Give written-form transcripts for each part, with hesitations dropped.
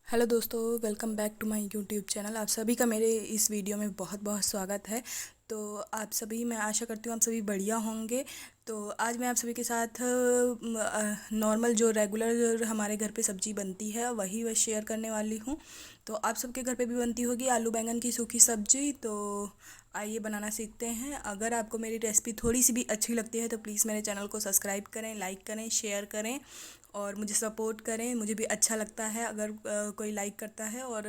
Hello दोस्तों, welcome back to my YouTube channel. आप सभी का मेरे इस वीडियो में बहुत बहुत स्वागत है। तो आप सभी, मैं आशा करती हूँ आप सभी बढ़िया होंगे। तो आज मैं आप सभी के साथ नॉर्मल जो रेगुलर हमारे घर पे सब्ज़ी बनती है वही बस शेयर करने वाली हूँ। तो आप सबके घर पे भी बनती होगी आलू बैंगन की सूखी सब्ज़ी। तो आइए बनाना सीखते हैं। अगर आपको मेरी रेसिपी थोड़ी सी भी अच्छी लगती है तो प्लीज़ मेरे चैनल को सब्सक्राइब करें, लाइक करें, शेयर करें और मुझे सपोर्ट करें। मुझे भी अच्छा लगता है अगर कोई लाइक करता है। और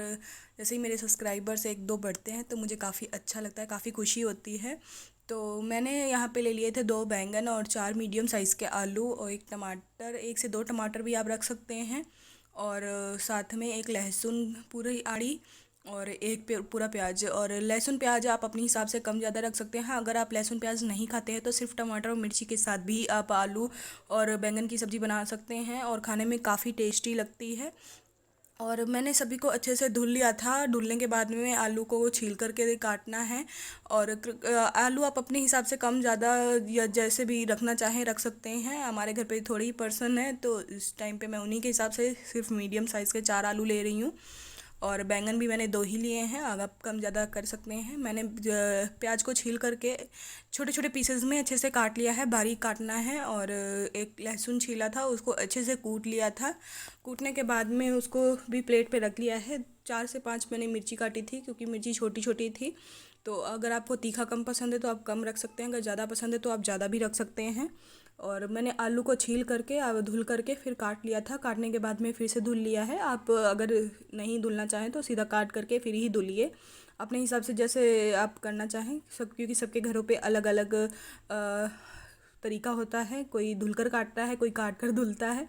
जैसे ही मेरे सब्सक्राइबर्स एक दो बढ़ते हैं तो मुझे काफ़ी अच्छा लगता है, काफ़ी खुशी होती है। तो मैंने यहाँ पे ले लिए थे 2 बैंगन और 4 मीडियम साइज़ के आलू और एक टमाटर, 1 से 2 टमाटर भी आप रख सकते हैं। और साथ में एक लहसुन पूरी आड़ी और एक पूरा प्याज। और लहसुन प्याज आप अपने हिसाब से कम ज़्यादा रख सकते हैं। हाँ, अगर आप लहसुन प्याज नहीं खाते हैं तो सिर्फ टमाटर और मिर्ची के साथ भी आप आलू और बैंगन की सब्ज़ी बना सकते हैं और खाने में काफ़ी टेस्टी लगती है। और मैंने सभी को अच्छे से धुल लिया था। धुलने के बाद में आलू को छील करके काटना है। और आलू आप अपने हिसाब से कम ज़्यादा या जैसे भी रखना चाहें रख सकते हैं। हमारे घर पे थोड़ी ही पर्सन है तो इस टाइम पे मैं उन्हीं के हिसाब से सिर्फ मीडियम साइज़ के 4 आलू ले रही हूँ। और बैंगन भी मैंने 2 ही लिए हैं, अगर आप कम ज़्यादा कर सकते हैं। मैंने प्याज को छील करके छोटे छोटे पीसेस में अच्छे से काट लिया है, बारीक काटना है। और एक लहसुन छीला था उसको अच्छे से कूट लिया था। कूटने के बाद में उसको भी प्लेट पे रख लिया है। 4 से 5 मैंने मिर्ची काटी थी क्योंकि मिर्ची छोटी छोटी थी। तो अगर आपको तीखा कम पसंद है तो आप कम रख सकते हैं, अगर ज़्यादा पसंद है तो आप ज़्यादा भी रख सकते हैं। और मैंने आलू को छील करके धुल करके फिर काट लिया था। काटने के बाद में फिर से धुल लिया है। आप अगर नहीं धुलना चाहें तो सीधा काट करके फिर ही धुलिए अपने हिसाब से, जैसे आप करना चाहें सब, क्योंकि सबके घरों पे अलग अलग तरीका होता है। कोई धुलकर काटता है, कोई काट कर धुलता है।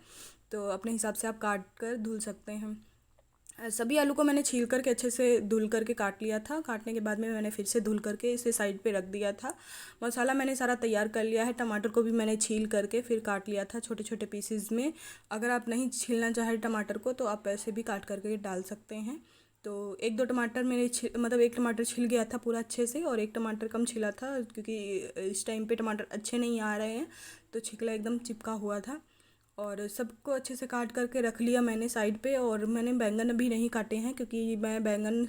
तो अपने हिसाब से आप काट कर धुल सकते हैं। सभी आलू को मैंने छील करके अच्छे से धुल करके काट लिया था। काटने के बाद में मैंने फिर से धुल करके इसे साइड पे रख दिया था। मसाला मैंने सारा तैयार कर लिया है। टमाटर को भी मैंने छील करके फिर काट लिया था छोटे छोटे पीसेस में। अगर आप नहीं छीलना चाहें टमाटर को तो आप ऐसे भी काट करके डाल सकते हैं। तो 1-2 टमाटर मेरे मतलब एक टमाटर छिल गया था पूरा अच्छे से और एक टमाटर कम छिला था क्योंकि इस टाइम पे टमाटर अच्छे नहीं आ रहे हैं तो छिकला एकदम चिपका हुआ था। और सबको अच्छे से काट करके रख लिया मैंने साइड पे। और मैंने बैंगन अभी नहीं काटे हैं क्योंकि मैं बैंगन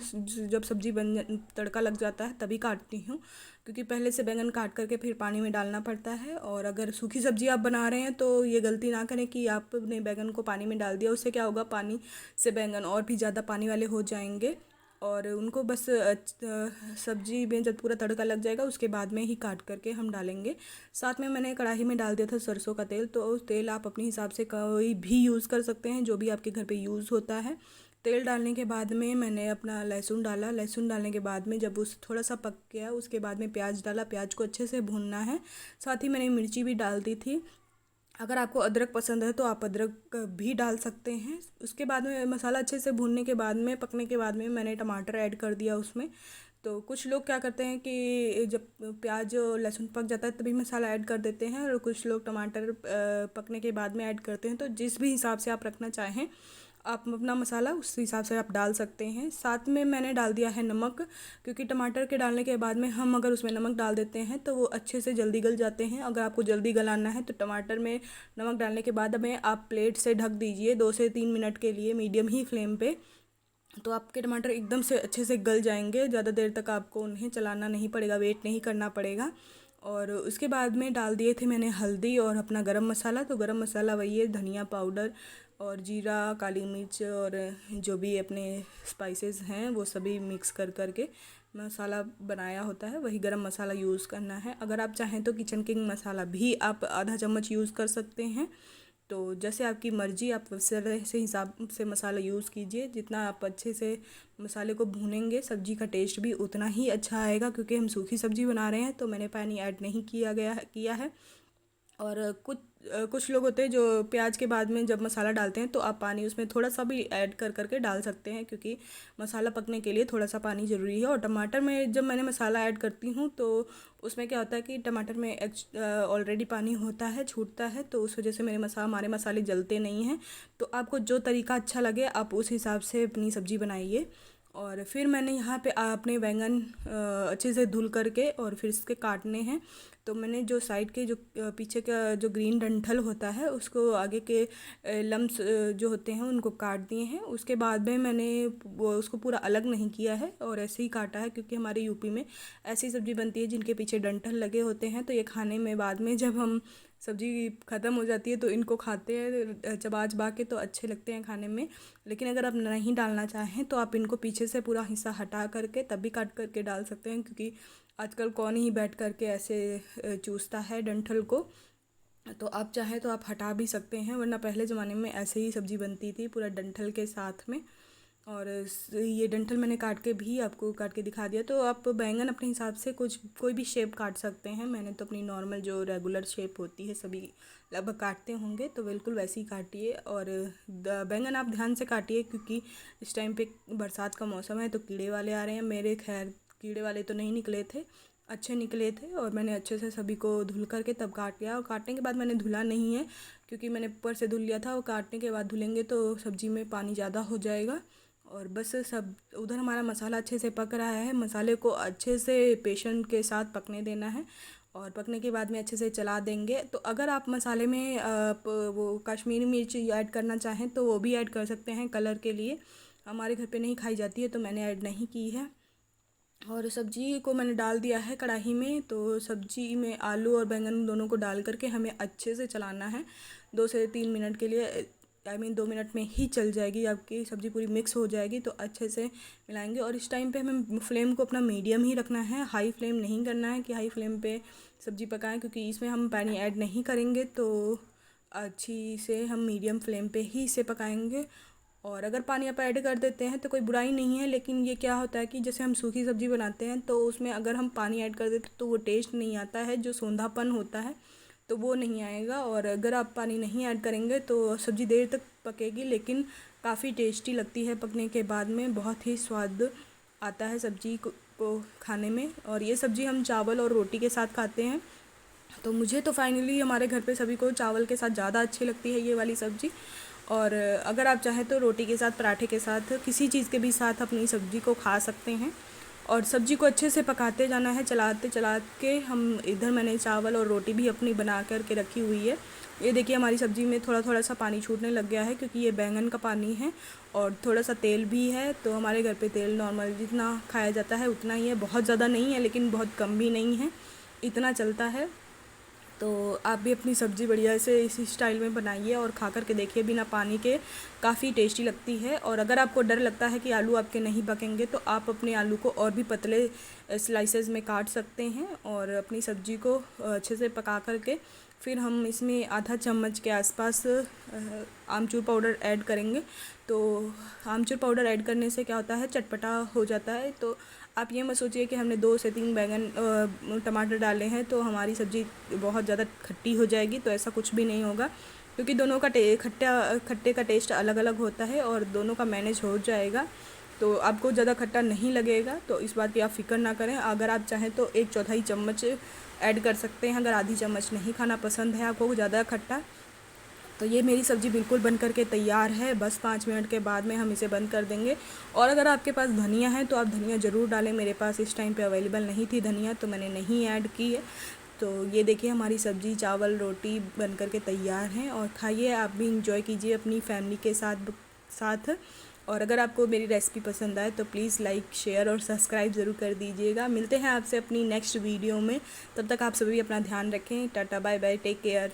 जब सब्ज़ी तड़का लग जाता है तभी काटती हूँ, क्योंकि पहले से बैंगन काट करके फिर पानी में डालना पड़ता है। और अगर सूखी सब्ज़ी आप बना रहे हैं तो ये गलती ना करें कि आपने बैंगन को पानी में डाल दिया। उससे क्या होगा, पानी से बैंगन और भी ज़्यादा पानी वाले हो जाएंगे। और उनको बस सब्जी में जब पूरा तड़का लग जाएगा उसके बाद में ही काट करके हम डालेंगे। साथ में मैंने कढ़ाई में डाल दिया था सरसों का तेल। तो उस तेल आप अपने हिसाब से कोई भी यूज़ कर सकते हैं, जो भी आपके घर पे यूज़ होता है। तेल डालने के बाद में मैंने अपना लहसुन डाला। लहसुन डालने के बाद में जब उस थोड़ा सा पक गया उसके बाद में प्याज डाला। प्याज को अच्छे से भूनना है। साथ ही मैंने मिर्ची भी डाल दी थी। अगर आपको अदरक पसंद है तो आप अदरक भी डाल सकते हैं। उसके बाद में मसाला अच्छे से भूनने के बाद में, पकने के बाद में मैंने टमाटर ऐड कर दिया उसमें। तो कुछ लोग क्या करते हैं कि जब प्याज और लहसुन पक जाता है तभी मसाला ऐड कर देते हैं और कुछ लोग टमाटर पकने के बाद में ऐड करते हैं। तो जिस भी हिसाब से आप रखना चाहें आप अपना मसाला उस हिसाब से आप डाल सकते हैं। साथ में मैंने डाल दिया है नमक, क्योंकि टमाटर के डालने के बाद में हम अगर उसमें नमक डाल देते हैं तो वो अच्छे से जल्दी गल जाते हैं। अगर आपको जल्दी गलाना है तो टमाटर में नमक डालने के बाद में आप प्लेट से ढक दीजिए 2 से 3 मिनट के लिए मीडियम ही फ्लेम पे। तो आपके टमाटर एकदम से अच्छे से गल जाएंगे। ज़्यादा देर तक आपको उन्हें चलाना नहीं पड़ेगा, वेट नहीं करना पड़ेगा। और उसके बाद में डाल दिए थे मैंने हल्दी और अपना गरम मसाला। तो गरम मसाला वही है, धनिया पाउडर और जीरा, काली मिर्च और जो भी अपने स्पाइसेस हैं वो सभी मिक्स कर करके मसाला बनाया होता है, वही गरम मसाला यूज़ करना है। अगर आप चाहें तो किचन किंग मसाला भी आप आधा चम्मच यूज़ कर सकते हैं। तो जैसे आपकी मर्ज़ी, आप वैसे हिसाब से मसाला यूज़ कीजिए। जितना आप अच्छे से मसाले को भूनेंगे सब्ज़ी का टेस्ट भी उतना ही अच्छा आएगा, क्योंकि हम सूखी सब्ज़ी बना रहे हैं तो मैंने पानी ऐड नहीं किया है। और कुछ लोग होते हैं जो प्याज के बाद में जब मसाला डालते हैं तो आप पानी उसमें थोड़ा सा भी ऐड कर करके डाल सकते हैं, क्योंकि मसाला पकने के लिए थोड़ा सा पानी ज़रूरी है। और टमाटर में जब मैंने मसाला ऐड करती हूँ तो उसमें क्या होता है कि टमाटर में ऑलरेडी पानी होता है, छूटता है, तो उस वजह से हमारे मसाले जलते नहीं हैं। तो आपको जो तरीका अच्छा लगे आप उस हिसाब से अपनी सब्ज़ी बनाइए। और फिर मैंने यहाँ पे अपने बैंगन अच्छे से धुल करके और फिर इसके काटने हैं। तो मैंने जो साइड के जो पीछे का जो ग्रीन डंठल होता है उसको आगे के लम्स जो होते हैं उनको काट दिए हैं। उसके बाद में मैंने वो उसको पूरा अलग नहीं किया है और ऐसे ही काटा है, क्योंकि हमारे यूपी में ऐसी सब्ज़ी बनती है जिनके पीछे डंठल लगे होते हैं। तो ये खाने में बाद में जब हम सब्ज़ी ख़त्म हो जाती है तो इनको खाते हैं चबा चबा के, तो अच्छे लगते हैं खाने में। लेकिन अगर आप नहीं डालना चाहें तो आप इनको पीछे से पूरा हिस्सा हटा करके तब भी काट करके डाल सकते हैं, क्योंकि आजकल कौन ही बैठ करके ऐसे चूसता है डंठल को। तो आप चाहें तो आप हटा भी सकते हैं, वरना पहले ज़माने में ऐसे ही सब्ज़ी बनती थी पूरा डंठल के साथ में। और ये डंठल मैंने काट के भी आपको काट के दिखा दिया। तो आप बैंगन अपने हिसाब से कोई भी शेप काट सकते हैं। मैंने तो अपनी नॉर्मल जो रेगुलर शेप होती है सभी लगभग काटते होंगे, तो बिल्कुल वैसे ही काटिए। और बैंगन आप ध्यान से काटिए, क्योंकि इस टाइम पे बरसात का मौसम है तो कीड़े वाले आ रहे हैं। मेरे खैर कीड़े वाले तो नहीं निकले थे, अच्छे निकले थे। और मैंने अच्छे से सभी को धुल करके तब काट लिया। और काटने के बाद मैंने धुला नहीं है, क्योंकि मैंने ऊपर से धुल लिया था। और काटने के बाद धुलेंगे तो सब्ज़ी में पानी ज़्यादा हो जाएगा। और बस सब उधर हमारा मसाला अच्छे से पक रहा है। मसाले को अच्छे से पेशेंस के साथ पकने देना है, और पकने के बाद में अच्छे से चला देंगे। तो अगर आप मसाले में वो कश्मीरी मिर्च ऐड करना चाहें तो वो भी ऐड कर सकते हैं कलर के लिए। हमारे घर पे नहीं खाई जाती है तो मैंने ऐड नहीं की है। और सब्जी को मैंने डाल दिया है कढ़ाई में। तो सब्जी में आलू और बैंगन दोनों को डाल करके हमें अच्छे से चलाना है 2 से 3 मिनट के लिए। 2 मिनट में ही चल जाएगी, आपकी सब्ज़ी पूरी मिक्स हो जाएगी। तो अच्छे से मिलाएंगे। और इस टाइम पे हमें फ्लेम को अपना मीडियम ही रखना है, हाई फ्लेम नहीं करना है कि हाई फ्लेम पे सब्ज़ी पकाएं, क्योंकि इसमें हम पानी ऐड नहीं करेंगे। तो अच्छी से हम मीडियम फ्लेम पे ही इसे पकाएंगे। और अगर पानी आप ऐड कर देते हैं तो कोई बुराई नहीं है, लेकिन ये क्या होता है कि जैसे हम सूखी सब्ज़ी बनाते हैं तो उसमें अगर हम पानी ऐड कर देते तो वो टेस्ट नहीं आता है, जो सोंधापन होता है तो वो नहीं आएगा। और अगर आप पानी नहीं ऐड करेंगे तो सब्ज़ी देर तक पकेगी, लेकिन काफ़ी टेस्टी लगती है। पकने के बाद में बहुत ही स्वाद आता है सब्ज़ी को खाने में। और ये सब्ज़ी हम चावल और रोटी के साथ खाते हैं। तो मुझे तो फाइनली हमारे घर पे सभी को चावल के साथ ज़्यादा अच्छी लगती है ये वाली सब्ज़ी। और अगर आप चाहें तो रोटी के साथ, पराठे के साथ, किसी चीज़ के भी साथ अपनी सब्ज़ी को खा सकते हैं। और सब्ज़ी को अच्छे से पकाते जाना है, चलाते चला के। हम इधर मैंने चावल और रोटी भी अपनी बना कर के रखी हुई है। ये देखिए हमारी सब्ज़ी में थोड़ा थोड़ा सा पानी छूटने लग गया है, क्योंकि ये बैंगन का पानी है और थोड़ा सा तेल भी है। तो हमारे घर पे तेल नॉर्मल जितना खाया जाता है उतना ही है, बहुत ज़्यादा नहीं है लेकिन बहुत कम भी नहीं है, इतना चलता है। तो आप भी अपनी सब्ज़ी बढ़िया से इसी स्टाइल में बनाइए और खा कर के देखिए बिना पानी के, काफ़ी टेस्टी लगती है। और अगर आपको डर लगता है कि आलू आपके नहीं पकेंगे तो आप अपने आलू को और भी पतले स्लाइसेस में काट सकते हैं और अपनी सब्ज़ी को अच्छे से पका कर के फिर हम इसमें आधा चम्मच के आसपास आमचूर पाउडर ऐड करेंगे। तो आमचूर पाउडर ऐड करने से क्या होता है, चटपटा हो जाता है। तो आप ये मत सोचिए कि हमने 2 से 3 बैंगन टमाटर डाले हैं तो हमारी सब्ज़ी बहुत ज़्यादा खट्टी हो जाएगी, तो ऐसा कुछ भी नहीं होगा, क्योंकि दोनों का खट्टे का टेस्ट अलग अलग होता है और दोनों का मैनेज हो जाएगा। तो आपको ज़्यादा खट्टा नहीं लगेगा, तो इस बात की आप फ़िक्र ना करें। अगर आप चाहें तो 1/4 चम्मच ऐड कर सकते हैं, अगर आधी चम्मच नहीं खाना पसंद है आपको ज़्यादा खट्टा। तो ये मेरी सब्ज़ी बिल्कुल बन कर के तैयार है, बस 5 मिनट के बाद में हम इसे बंद कर देंगे। और अगर आपके पास धनिया है तो आप धनिया ज़रूर डालें। मेरे पास इस टाइम पे अवेलेबल नहीं थी धनिया, तो मैंने नहीं ऐड की है। तो ये देखिए हमारी सब्ज़ी, चावल, रोटी बन कर के तैयार हैं। और खाइए, आप भी इंजॉय कीजिए अपनी फैमिली के साथ। और अगर आपको मेरी रेसिपी पसंद आए तो प्लीज़ लाइक, शेयर और सब्सक्राइब ज़रूर कर दीजिएगा। मिलते हैं आपसे अपनी नेक्स्ट वीडियो में, तब तक आप सभी अपना ध्यान रखें। Tata, bye bye, take care.